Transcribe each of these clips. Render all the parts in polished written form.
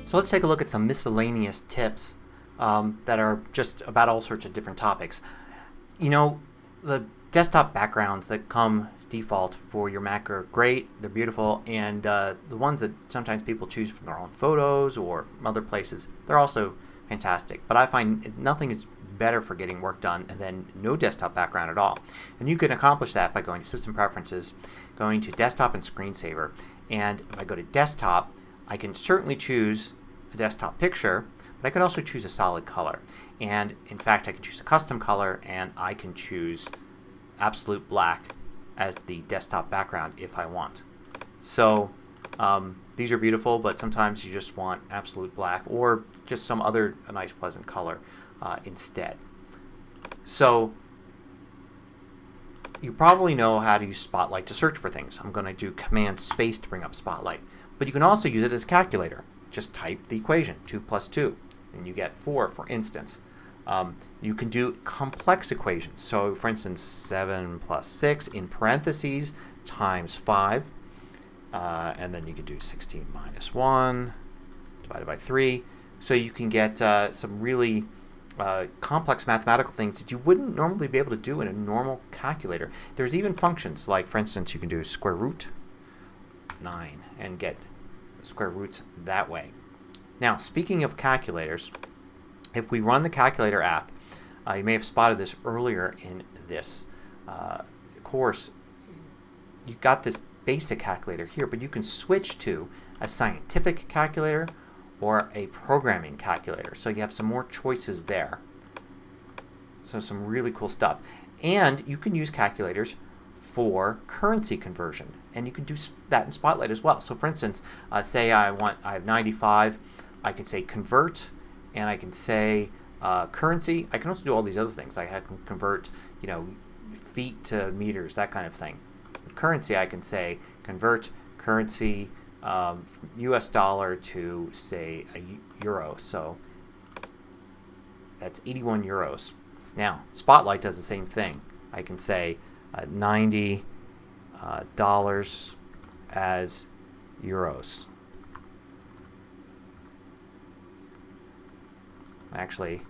So let's take a look at some miscellaneous tips that are just about all sorts of different topics. You know, the desktop backgrounds that come default for your Mac are great, they're beautiful, and the ones that sometimes people choose from their own photos or from other places, they're also fantastic. But I find nothing is better for getting work done than no desktop background at all. And you can accomplish that by going to System Preferences, going to Desktop and Screensaver, and if I go to Desktop, I can certainly choose a desktop picture, but I can also choose a solid color. And in fact, I can choose a custom color, and I can choose absolute black as the desktop background if I want. So these are beautiful, but sometimes you just want absolute black or just some other nice pleasant color instead. So you probably know how to use Spotlight to search for things. I'm going to do Command Space to bring up Spotlight. But you can also use it as a calculator. Just type the equation, 2 plus 2, and you get 4, for instance. You can do complex equations. So for instance, 7 plus 6 in parentheses times 5. And then you can do 16 minus 1 divided by 3. So you can get some really complex mathematical things that you wouldn't normally be able to do in a normal calculator. There's even functions like, for instance, you can do square root 9 and get square roots that way. Now, speaking of calculators, if we run the calculator app, you may have spotted this earlier in this course, you've got this basic calculator here, but you can switch to a scientific calculator or a programming calculator. So you have some more choices there. So some really cool stuff. And you can use calculators for currency conversion, and you can do that in Spotlight as well. So for instance, say I have 95, I can say convert, and I can say currency. I can also do all these other things. I can convert, feet to meters, that kind of thing. Currency, I can say convert currency US dollar to, say, a euro. So that's 81 euros. Now, Spotlight does the same thing. I can say $90 as euros. Actually,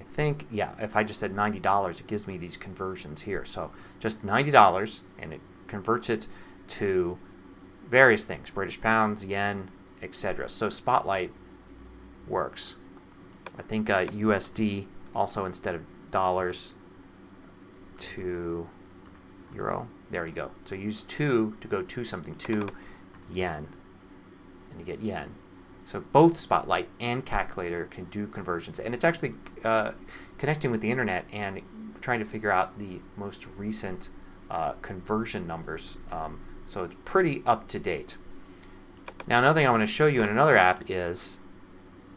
I think, yeah, if I just said $90, it gives me these conversions here. So just $90, and it converts it to various things, British pounds, yen, etc. So Spotlight works. I think USD also, instead of dollars, to euro. There you go. So use 2 to go to something, to yen, and you get yen. So both Spotlight and Calculator can do conversions, and it's actually connecting with the internet and trying to figure out the most recent conversion numbers. So it's pretty up to date. Now, another thing I want to show you in another app is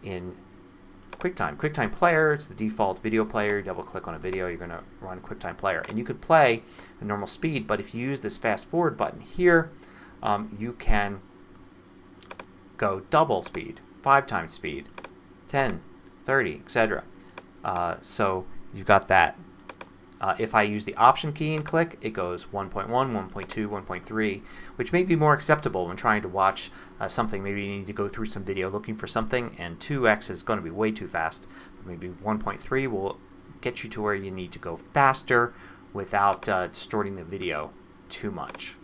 in QuickTime. QuickTime Player, it's the default video player. You double click on a video, you're going to run QuickTime Player. And you could play at normal speed, but if you use this fast forward button here, you can go double speed, 5 times speed, 10, 30, etc. So you've got that. If I use the Option key and click, it goes 1.1, 1.2, 1.3, which may be more acceptable when trying to watch something. Maybe you need to go through some video looking for something, and 2x is going to be way too fast. But maybe 1.3 will get you to where you need to go faster without distorting the video too much.